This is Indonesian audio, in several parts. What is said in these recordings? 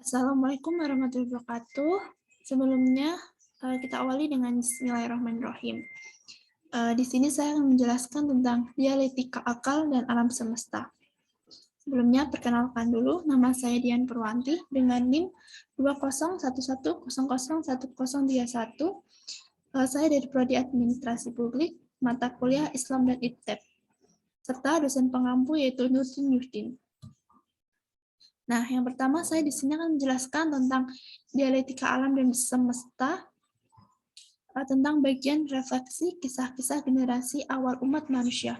Assalamualaikum warahmatullahi wabarakatuh. Sebelumnya, kita awali dengan Bismillahirrahmanirrahim. Di sini saya akan menjelaskan tentang dialektika akal dan alam semesta. Sebelumnya, perkenalkan dulu, nama saya Dian Purwanti dengan NIM 2011001031. Saya dari Prodi Administrasi Publik, mata kuliah Islam dan ITEB, serta dosen pengampu yaitu Nurdin Yudin. Nah, yang pertama saya di sini akan menjelaskan tentang dialektika alam dan semesta, tentang bagian refleksi kisah-kisah generasi awal umat manusia.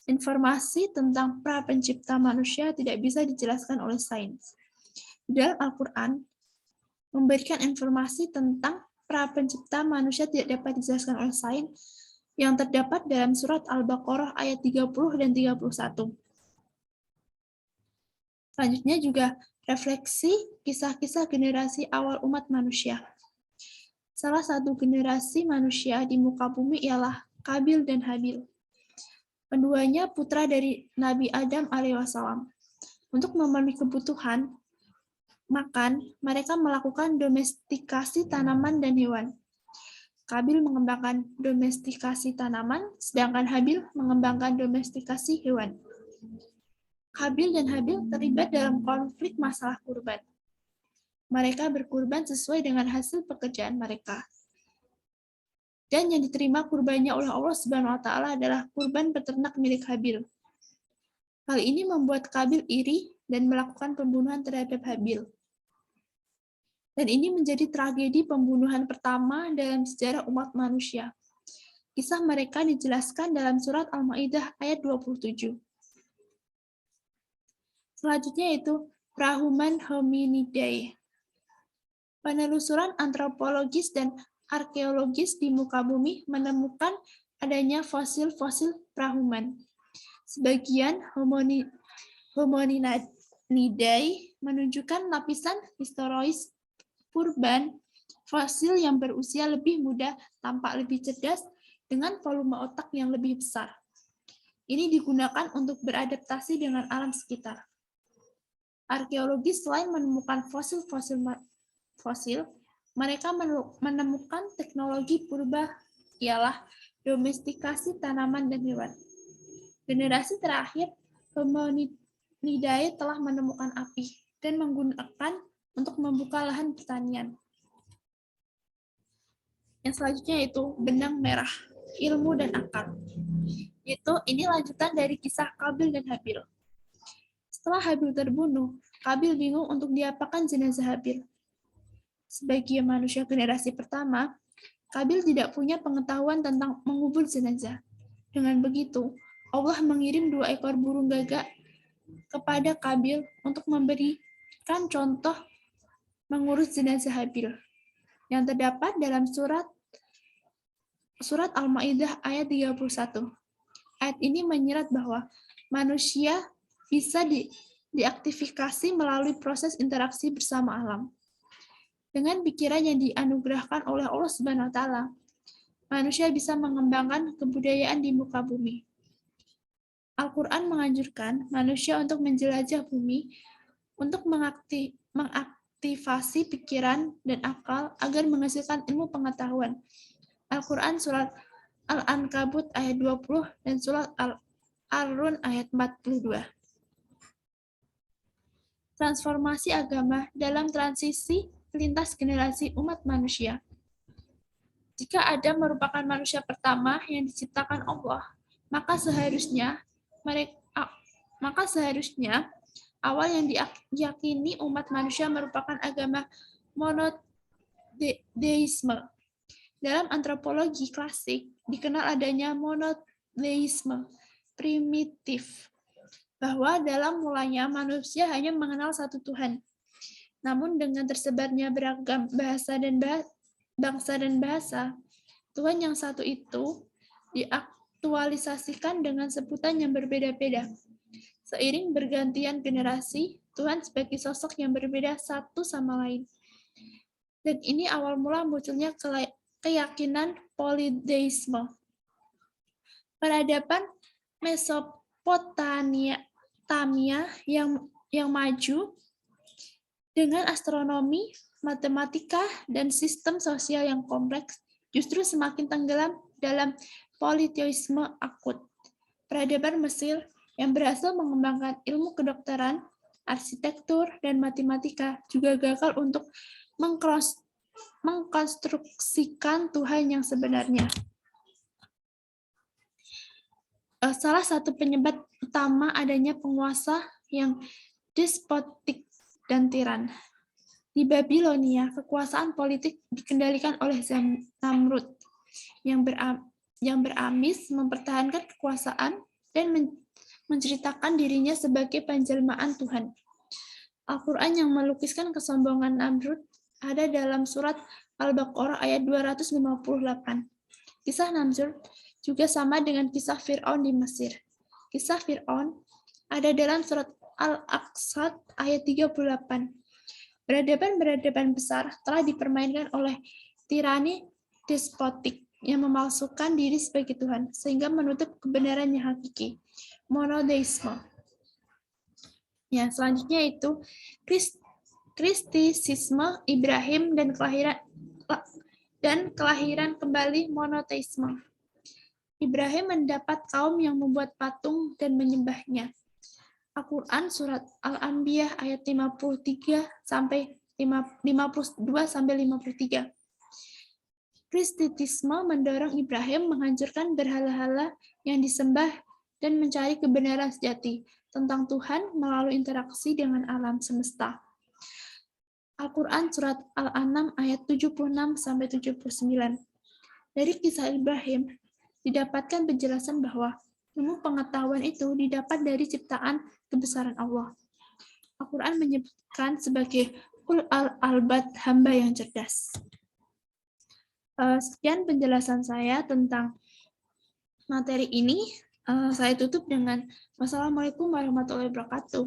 Informasi tentang pra pencipta manusia tidak bisa dijelaskan oleh sains. Di dalam Al-Quran, memberikan informasi tentang pra pencipta manusia tidak dapat dijelaskan oleh sains yang terdapat dalam surat Al-Baqarah ayat 30 dan 31. Selanjutnya juga refleksi kisah-kisah generasi awal umat manusia. Salah satu generasi manusia di muka bumi ialah Kabil dan Habil. Keduanya putra dari Nabi Adam alaihissalam. Untuk memenuhi kebutuhan makan, mereka melakukan domestikasi tanaman dan hewan. Kabil mengembangkan domestikasi tanaman, sedangkan Habil mengembangkan domestikasi hewan. Kabil dan Habil terlibat dalam konflik masalah kurban. Mereka berkurban sesuai dengan hasil pekerjaan mereka. Dan yang diterima kurbannya oleh Allah Subhanahu wa taala adalah kurban peternak milik Habil. Hal ini membuat Kabil iri dan melakukan pembunuhan terhadap Habil. Dan ini menjadi tragedi pembunuhan pertama dalam sejarah umat manusia. Kisah mereka dijelaskan dalam surat Al-Maidah ayat 27. Selanjutnya yaitu Prahuman Hominidae. Penelusuran antropologis dan arkeologis di muka bumi menemukan adanya fosil-fosil prahuman. Sebagian Homininidae menunjukkan lapisan historis purban fosil yang berusia lebih muda, tampak lebih cerdas, dengan volume otak yang lebih besar. Ini digunakan untuk beradaptasi dengan alam sekitar. Arkeologis selain menemukan fosil, mereka menemukan teknologi purba ialah domestikasi tanaman dan hewan. Generasi terakhir, Hominidae telah menemukan api dan menggunakan untuk membuka lahan pertanian. Yang selanjutnya yaitu benang merah, ilmu dan akal. Ini lanjutan dari kisah Kabil dan Habil. Setelah Habil terbunuh, Kabil bingung untuk diapakan jenazah Habil. Sebagai manusia generasi pertama, Kabil tidak punya pengetahuan tentang mengubur jenazah. Dengan begitu, Allah mengirim 2 ekor burung gagak kepada Kabil untuk memberikan contoh mengurus jenazah Habil yang terdapat dalam surat Al-Maidah ayat 31. Ayat ini menyerat bahwa manusia bisa diaktifikasi melalui proses interaksi bersama alam. Dengan pikiran yang dianugerahkan oleh Allah Subhanahu wa taala, manusia bisa mengembangkan kebudayaan di muka bumi. Al-Quran menganjurkan manusia untuk menjelajah bumi, untuk mengaktifasi pikiran dan akal agar menghasilkan ilmu pengetahuan. Al-Quran surat Al-Ankabut ayat 20 dan surat Al-Rum ayat 42. Transformasi agama dalam transisi lintas generasi umat manusia. Jika Adam merupakan manusia pertama yang diciptakan Allah, maka seharusnya awal yang diyakini umat manusia merupakan agama monoteisme. Dalam antropologi klasik dikenal adanya monoteisme primitif, bahwa dalam mulanya manusia hanya mengenal satu Tuhan. Namun dengan tersebarnya beragam bangsa dan bahasa, Tuhan yang satu itu diaktualisasikan dengan sebutan yang berbeda-beda. Seiring bergantian generasi, Tuhan sebagai sosok yang berbeda satu sama lain. Dan ini awal mula munculnya keyakinan polideisme. Peradaban Mesopotamia yang maju Dengan astronomi, matematika, dan sistem sosial yang kompleks, justru semakin tenggelam dalam politeisme akut. Peradaban Mesir yang berhasil mengembangkan ilmu kedokteran, arsitektur, dan matematika juga gagal untuk mengkonstruksikan Tuhan yang sebenarnya. Salah satu penyebab utama adanya penguasa yang despotik dan tiran. Di Babilonia, kekuasaan politik dikendalikan oleh Namrud yang beramis mempertahankan kekuasaan dan menceritakan dirinya sebagai penjelmaan Tuhan. Al-Quran yang melukiskan kesombongan Namrud ada dalam surat Al-Baqarah ayat 258. Kisah Namrud juga sama dengan kisah Fir'aun di Mesir. Kisah Fir'aun ada dalam surat Al-Aqsad ayat 38. Peradaban-peradaban besar telah dipermainkan oleh tirani despotik yang memalsukan diri sebagai Tuhan, sehingga menutup kebenaran yang hakiki, monoteisme. Ya, selanjutnya itu Kristisisme Ibrahim dan kelahiran kembali monoteisme. Ibrahim mendapat kaum yang membuat patung dan menyembahnya. Al-Quran surat Al-Anbiya ayat 52 sampai 53. Kristisisme mendorong Ibrahim menghancurkan berhala-hala yang disembah dan mencari kebenaran sejati tentang Tuhan melalui interaksi dengan alam semesta. Al-Quran surat Al-An'am ayat 76 sampai 79. Dari kisah Ibrahim didapatkan penjelasan bahwa ilmu pengetahuan itu didapat dari ciptaan kebesaran Allah. Al-Quran menyebutkan sebagai al-albab, hamba yang cerdas. Sekian penjelasan saya tentang materi ini. Saya tutup dengan wassalamualaikum warahmatullahi wabarakatuh.